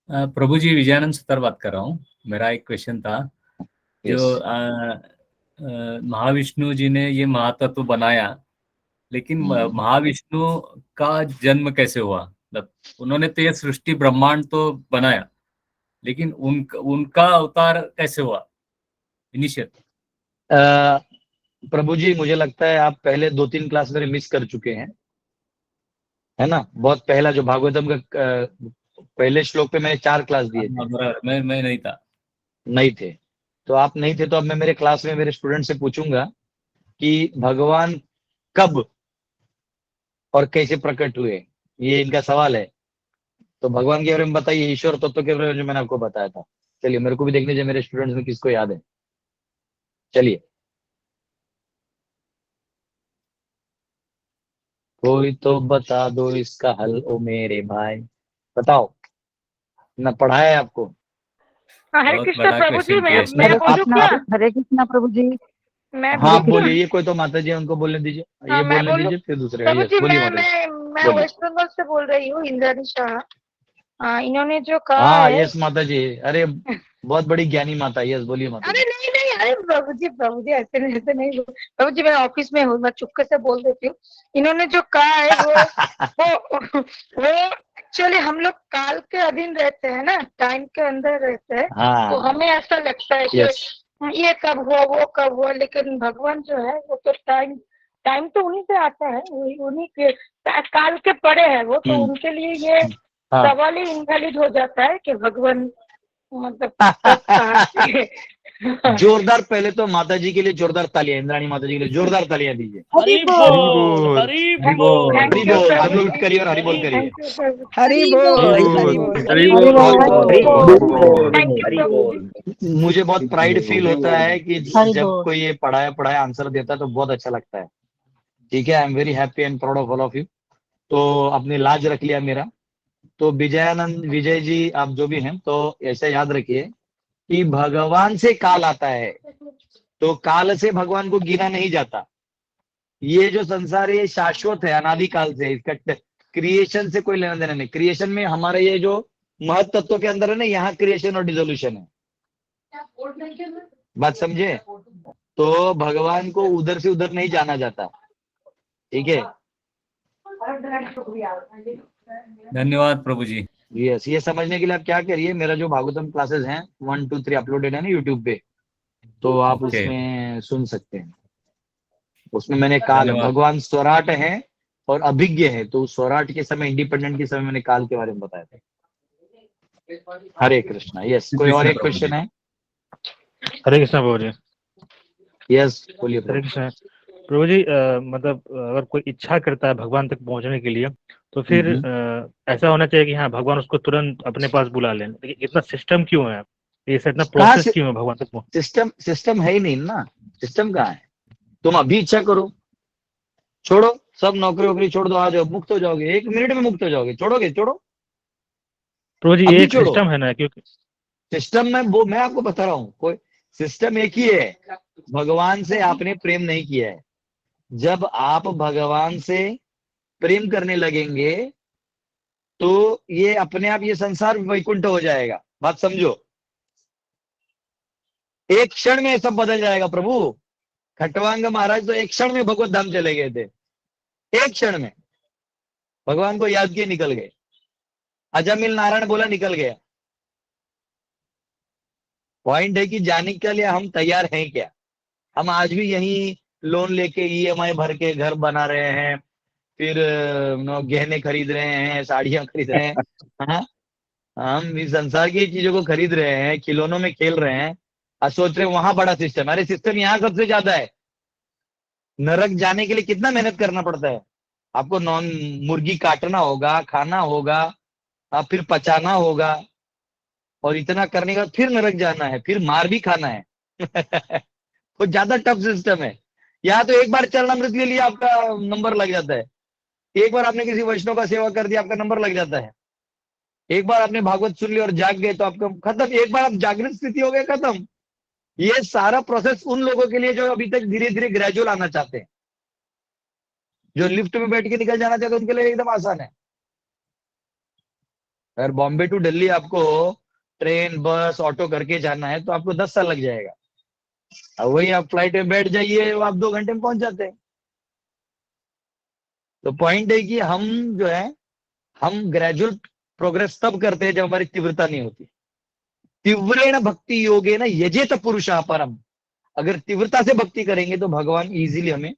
प्रभु जी, विजयानंद सुतार बात कर रहा हूँ। मेरा एक क्वेश्चन था, जो यस। महाविष्णु जी ने ये महातत्व बनाया, लेकिन महाविष्णु का जन्म कैसे हुआ? मतलब उन्होंने तो ये सृष्टि ब्रह्मांड तो बनाया, लेकिन उनका अवतार कैसे हुआ इनिशियल? प्रभु जी, मुझे लगता है आप पहले 2-3 क्लास मेरे मिस कर चुके हैं, है ना? बहुत पहला जो भागवतम का पहले श्लोक पे मैंने 4 क्लास दिए थे। मैं नहीं था। नहीं थे तो आप नहीं थे, तो अब मैं मेरे क्लास में मेरे स्टूडेंट से पूछूंगा कि भगवान कब और कैसे प्रकट हुए, ये इनका सवाल है। तो भगवान के बारे में बताइए, ईश्वर तत्व के बारे में जो मैंने आपको बताया था। चलिए, मेरे को भी देखने दीजिए मेरे स्टूडेंट्स में किसको याद है। चलिए, कोई तो बता दो इसका हल, ओ मेरे भाई, बताओ ना, पढ़ाया है आपको? हरे बहुत कृष्ण बड़ा प्रभु जी, क्वेश्चन मैं किया मैं बोलूं क्या? हरे कृष्णा प्रभु जी। मैं हाँ, आप बोलूं क्या? बोलिए, ये कोई तो माता जी है, उनको बोलने दीजिए, हाँ, ये मैं बोलने बोलूं। दीजिए, फिर दूसरे। प्रभु यस, जी, बोलिए मैं माता जी, मैं मैं बोलिए। वेस्ट बंगाल से बोल रही हूँ, इंद्रानी शाह। इन्होंने जो कहा हाँ, है। यस माता जी, अरे बहुत बड़ी ज्ञानी माता, यस बोलिए माता अरे जी। नहीं नहीं, अरे प्रभु जी ऐसे नहीं प्रभु जी, मैं ऑफिस में हूँ, मैं चुपके से बोल देती हूँ। इन्होंने जो कहा है वो एक्चुअली हम लोग काल के अधीन रहते हैं ना, टाइम के अंदर रहते हैं। तो हाँ, हमें ऐसा लगता है कि यस। ये कब हुआ, वो कब हुआ, लेकिन भगवान जो है वो तो टाइम टाइम तो उन्हीं से आता है, उन्हीं के काल के परे है वो, तो उनके लिए ये हाँ। सवाल ही इनवैलिड हो जाता है कि भगवान मतलब कब कहाँ से। जोरदार, पहले तो माता जी के लिए जोरदार तालियां, इंद्राणी माता जी के लिए जोरदार तालियां दीजिए। हरि बोल, हरि थैंक बोल, हरि यू बोल, सब प्रभु लोग जी, करिए और हरि बोल करिए। थैंक यू प्रभु। हरि बोल, हरि बोल, हरि हरि बोल, बोल, हरि बोल, हरि थैंक यू बोल। प्रभु। मुझे बहुत प्राइड फील होता है कि हरि जब बोल। कोई ये पढ़ाया पढ़ाया आंसर देता है तो बहुत अच्छा लगता है। ठीक है, I am very happy and proud of all of you. तो आपने लाज रख लिया मेरा। तो विजयानंद, विजय जी, आप जो भी हैं, तो ऐसा याद रखिए कि भगवान से काल आता है, तो काल से भगवान को गिना नहीं जाता। ये जो संसार है ये शाश्वत है, अनादि काल से, इसका क्रिएशन से कोई लेना देना नहीं। क्रिएशन में हमारे ये जो महत तत्व के अंदर है ना, यहाँ क्रिएशन और डिसोल्यूशन है, बात समझे? तो भगवान को उधर से उधर नहीं जाना जाता, ठीक है? धन्यवाद प्रभु जी। यस, ये समझने के लिए आप क्या करिए, मेरा जो भागवतम क्लासेस हैं 1, 2, 3 अपलोडेड है ना यूट्यूब पे, तो आप ओके, उसमें सुन सकते हैं। उसमें मैंने काल, धन्यवाद। भगवान स्वराट है और अभिज्ञ है, तो स्वराट के समय, इंडिपेंडेंट के समय मैंने काल के बारे में बताया था। हरे कृष्णा। यस, कोई और कृष्ण एक प्रभु जी। क्वेश्चन है? हरे कृष्णा प्रभु जी। यस, बोलिए हरे प्रभु। कृष्णा प्रभु जी, मतलब अगर कोई इच्छा करता है भगवान तक पहुंचने के लिए, तो फिर ऐसा होना चाहिए कि हाँ भगवान उसको तुरंत अपने पास बुला लें। लेकिन इतना सिस्टम क्यों है, ये इतना कहाँ प्रोसेस क्यों है भगवान तक पहुंच? सिस्टम है ही नहीं ना, सिस्टम कहाँ है? तुम अभी इच्छा करो, छोड़ो सब नौकरी वोकरी छोड़ दो, आ जाओ, मुक्त हो जाओगे, 1 मिनट में मुक्त हो जाओगे। छोड़ोगे? छोड़ो, प्रभु जी, ये अभी एक छोड़ो। सिस्टम है ना, क्योंकि सिस्टम में वो मैं आपको बता रहा हूँ, कोई सिस्टम एक ही है, भगवान से आपने प्रेम नहीं किया है। जब आप भगवान से प्रेम करने लगेंगे तो ये अपने आप ये संसार वैकुंठ हो जाएगा, बात समझो। एक क्षण में सब बदल जाएगा प्रभु। खटवांग महाराज तो एक क्षण में भगवत धाम चले गए थे, एक क्षण में भगवान को याद किए निकल गए। अजामिल नारायण बोला निकल गया। पॉइंट है कि जाने के लिए हम तैयार हैं क्या? हम आज भी यही लोन लेके ईएमआई भर के घर बना रहे हैं, फिर गहने खरीद रहे हैं, साड़ियां खरीद रहे हैं। हाँ, हम इस संसार की चीजों को खरीद रहे हैं, खिलौनों में खेल रहे हैं और सोच रहे हैं वहां बड़ा सिस्टम। अरे सिस्टम यहाँ सबसे ज्यादा है। नरक जाने के लिए कितना मेहनत करना पड़ता है आपको। नॉन मुर्गी काटना होगा, खाना होगा, फिर पचाना होगा, और इतना करने के बाद फिर नरक जाना है, फिर मार भी खाना है। वो ज्यादा टफ सिस्टम है। यहाँ तो एक बार चरणामृत ले लिया आपका नंबर लग जाता है, एक बार आपने किसी वैष्णव का सेवा कर दिया आपका नंबर लग जाता है, एक बार आपने भागवत सुन लिया और जाग गए तो आपका खत्म, एक बार आप जागृत स्थिति हो गए, खत्म। ये सारा प्रोसेस उन लोगों के लिए जो अभी तक धीरे धीरे ग्रेजुअल आना चाहते हैं, जो लिफ्ट में बैठ के निकल जाना चाहते हैं, उनके लिए एकदम आसान है। अगर बॉम्बे टू दिल्ली आपको ट्रेन बस ऑटो करके जाना है तो आपको 10 साल लग जाएगा, अब वही आप फ्लाइट में बैठ जाइए, वो आप 2 घंटे में पहुंच जाते हैं। तो पॉइंट है कि हम जो है, हम ग्रेजुअल प्रोग्रेस तब करते हैं जब हमारी तीव्रता नहीं होती। तीव्रेण भक्ति योगेन यजेत पुरुषः परम, अगर तीव्रता से भक्ति करेंगे तो भगवान इजीली हमें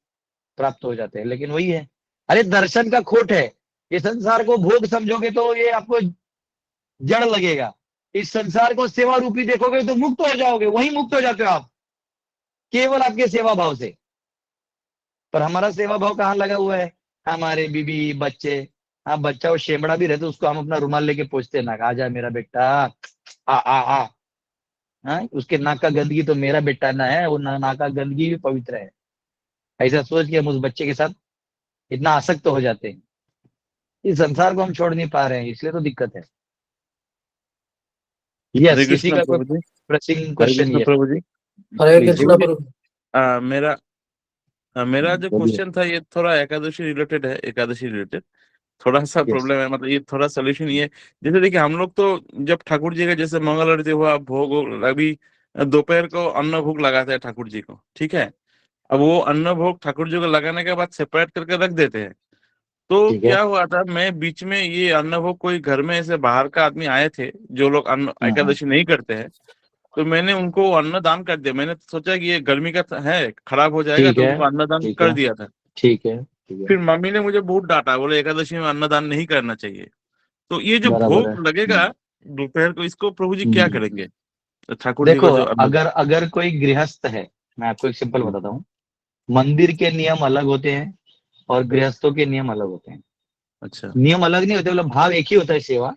प्राप्त हो जाते हैं। लेकिन वही है, अरे दर्शन का खोट है, ये संसार को भोग समझोगे तो ये आपको जड़ लगेगा, इस संसार को सेवा रूपी देखोगे तो मुक्त हो जाओगे, वही मुक्त हो जाते हो आप केवल आपके सेवा भाव से। पर हमारा सेवा भाव कहाँ लगा हुआ है, हमारे बीबी बच्चे, हाँ बच्चा वो शेमड़ा भी रहते उसको हम अपना रुमाल लेके पूछते ना, आ जा मेरा बेटा, आ आ आ, हाँ उसके नाक का गंदगी तो मेरा बेटा ना है, वो नाक का गंदगी भी पवित्र है। ऐसा सोच के हम उस बच्चे के साथ इतना आसक्त हो जाते हैं। इस संसार को हम छोड़ नहीं पा रहे हैं, इसलिए तो दिक्कत है। हरे यस, किसी कृष्ण का कोई प्रभु जी। प्रेसिंग हरे क्वेश्चन कृष्ण ये प्रभु जी। हरे प्लीज कृष्णा प्रभु जी, प्रभु। मेरा जो बोलिए। क्वेश्चन था ये थोड़ा एकादशी रिलेटेड है, एकादशी रिलेटेड थोड़ा सा Yes. प्रॉब्लम है, मतलब ये थोड़ा सोल्यूशन ये, जैसे देखिए हम लोग तो जब ठाकुर जी का जैसे मंगल आरती हुआ भोग, अभी दोपहर को अन्न भोग लगाते हैं ठाकुर जी को, ठीक है। अब वो अन्न भोग ठाकुर जी को लगाने के बाद सेपरेट करके रख देते हैं। तो ठीक है। क्या हुआ था, मैं बीच में ये अन्न भोग कोई घर में ऐसे बाहर का आदमी आए थे जो लोग अन्न एकादशी नहीं करते हैं, तो मैंने उनको अन्न दान कर दिया। मैंने सोचा कि ये गर्मी का है, खराब हो जाएगा, ठीक तो है, उनको अन्न दान ठीक कर है, दिया था। ठीक है, ठीक है, फिर मम्मी ने मुझे बहुत डांटा, बोले एकादशी में अन्नदान नहीं करना चाहिए। तो ये जो बराबर है। भोग लगेगा दोपहर को, इसको प्रभु जी क्या करेंगे? तो ठाकुर जी देखो, का जो अन्न, अगर अगर कोई गृहस्थ है, मैं आपको एक सिंपल बताता हूँ, मंदिर के नियम अलग होते हैं और गृहस्थों के नियम अलग होते हैं। अच्छा, नियम अलग नहीं होते, मतलब भाव एक ही होता है सेवा,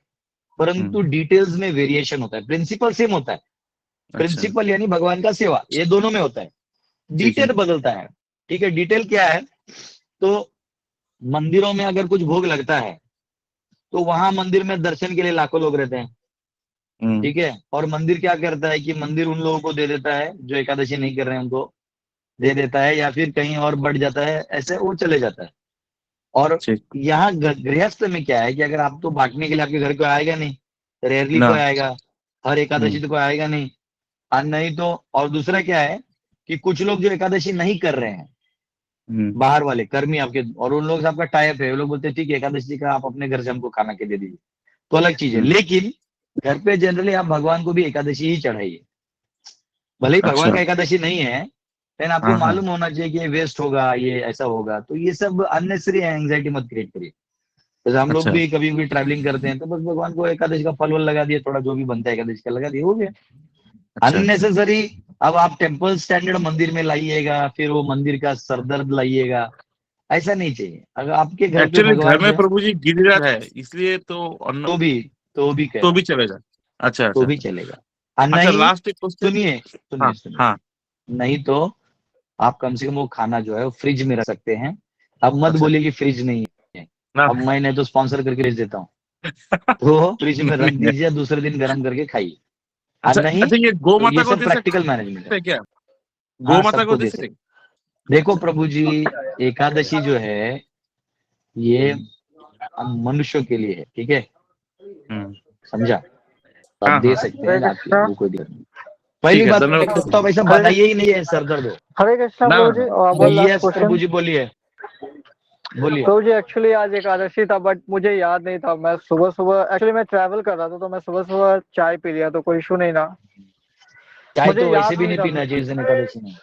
परंतु डिटेल्स में वेरिएशन होता है। प्रिंसिपल सेम होता है, अच्छा, प्रिंसिपल यानी भगवान का सेवा, ये दोनों में होता है, ठीक है, डिटेल बदलता है। ठीक है, डिटेल क्या है, तो मंदिरों में अगर कुछ भोग लगता है तो वहां मंदिर में दर्शन के लिए लाखों लोग रहते हैं, ठीक है। और मंदिर क्या करता है कि मंदिर उन लोगों को दे देता है जो एकादशी नहीं कर रहे हैं, उनको दे देता है, या फिर कहीं और बढ़ जाता है, ऐसे वो चले जाता है। और ठीक यहाँ गृहस्थ में क्या है कि अगर आप तो बांटने के लिए आपके घर कोई आएगा नहीं, रेयरली ना, कोई आएगा, हर एकादशी तो कोई आएगा नहीं, और नहीं तो, और दूसरा क्या है कि कुछ लोग जो एकादशी नहीं कर रहे हैं, बाहर वाले कर्मी आपके, और उन लोग से आपका टाइप है, वो लोग बोलते हैं ठीक है एकादशी का आप अपने घर से हमको खाना के दे दीजिए, तो अलग चीज है। लेकिन घर पे जनरली आप भगवान को भी एकादशी ही चढ़ाइए, भले ही भगवान अच्छा, का एकादशी नहीं है, लेकिन आपको हाँ, हाँ, मालूम होना चाहिए कि ये वेस्ट होगा, ये ऐसा होगा, तो ये सब अननेसेसरी एंग्जाइटी मत क्रिएट करिए। जैसे हम लोग अच्छा, भी कभी भी ट्रैवलिंग करते हैं तो बस भगवान को एकादशी का फल वल लगा दिए, थोड़ा जो भी बनता है एकादशी का लगा दिए, हो गया। अच्छा, अननेसेसरी अब आप टेम्पल स्टैंडर्ड मंदिर में लाइएगा, फिर वो मंदिर का सरदर्द लाइएगा, ऐसा नहीं चाहिए। अगर आपके घर पे एक्चुअली घर भगवान जो में है प्रभु जी गिरिराज है, इसलिए तो अन्न तो भी कह तो रहा भी हूँ, चलेगा। अच्छा, तो अच्छा, भी चलेगा। और अच्छा, नहीं, लास्ट एक क्वेश्चन। सुनिए सुनिए हाँ, सुनिए, हाँ, नहीं तो आप कम से कम वो खाना जो है वो फ्रिज में रख सकते हैं। अब मत अच्छा, बोलिए कि फ्रिज नहीं है, ना, अब मैं नहीं तो स्पॉन्सर करके भेज देता हूँ, तो फ्रिज में रख नहीं है। दीजिए, दूसरे दिन गर्म करके खाइए। और अच्छा, नहीं अच्छा, ये गौ तो माता ये को सब दे प्रैक्टिकल सकते मैनेजमेंट है। हैं क्या? गौ हाँ, माता को सबको दे दे सकते सकते। देखो प्रभु जी, एकादशी जो है ये हम मनुष्यों के लिए है, ठीक है, हैं? समझा, तो आप हाँ, दे हाँ, सकते हरे हैं, आपकी कृष्णा। वो कोई दिक्कत नहीं। ठीक पहली है, बात धन्यवाद तो प्रभु आप जी। ऐसा हरे बनाइए ही नहीं है सर दर्द हो। हरे कृष्णा ना, प्रभु जी, वन लास्ट यस प्रभु क्वेश्चन। जी बोलिए, बोलिए। प्रभु जी एक्चुअली आज एकादशी था बट मुझे याद नहीं था, मैं सुबह सुबह एक्चुअली मैं ट्रैवल कर रहा था तो मैं सुबह सुबह चाय पी लिया, तो कोई इशू नहीं ना, चाय मुझे तो वैसे याद भी नहीं नहीं था। पीना चाहिए इस दिन एकादशी में।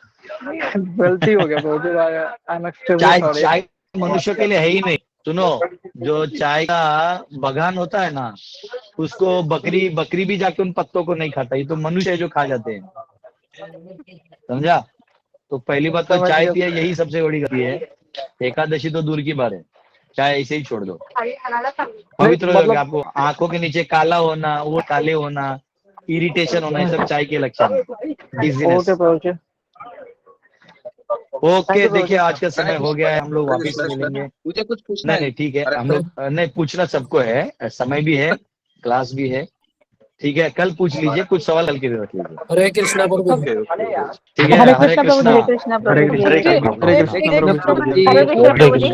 गलती हो गया प्रभु जी, आई एम एक्सट्रीमली चाय सॉरी। चाय मनुष्य के लिए है ही नहीं। सुनो, जो चाय का बगान होता है ना, उसको बकरी बकरी भी जाके उन पत्तों को नहीं खाता, ये तो मनुष्य है जो खा जाते हैं, समझा। तो पहली बात तो समझ चाय गया। पिया यही सबसे बड़ी गलती है। एकादशी तो दूर की बात है, चाय ऐसे ही छोड़ दो, नहीं पवित्र हो जाओगे। मतलब आपको आंखों के नीचे काला होना, वो काले होना, इरिटेशन होना, ये सब चाय के लक्षण है, ओके डिजीनेस। प्रभु जी, थैंक ओके, यू प्रभु देखिए जी। आज का समय हो गया है, हम लोग वापिस मिलेंगे। मुझे कुछ पूछना नहीं है। नहीं ठीक है, हम लोग नहीं, पूछना सबको है, समय भी है, क्लास भी है, ठीक है, कल पूछ लीजिए, कुछ सवाल कल के लिए रख लीजिए। हरे कृष्णा प्रभु जी। ठीक है, हरे हरे कृष्णा प्रभु जी, कृष्णा। हरे कृष्णा प्रभु जी। हरे कृष्णा प्रभु जी। हरे कृष्ण प्रभु जी। हरे कृष्णा प्रभु जी।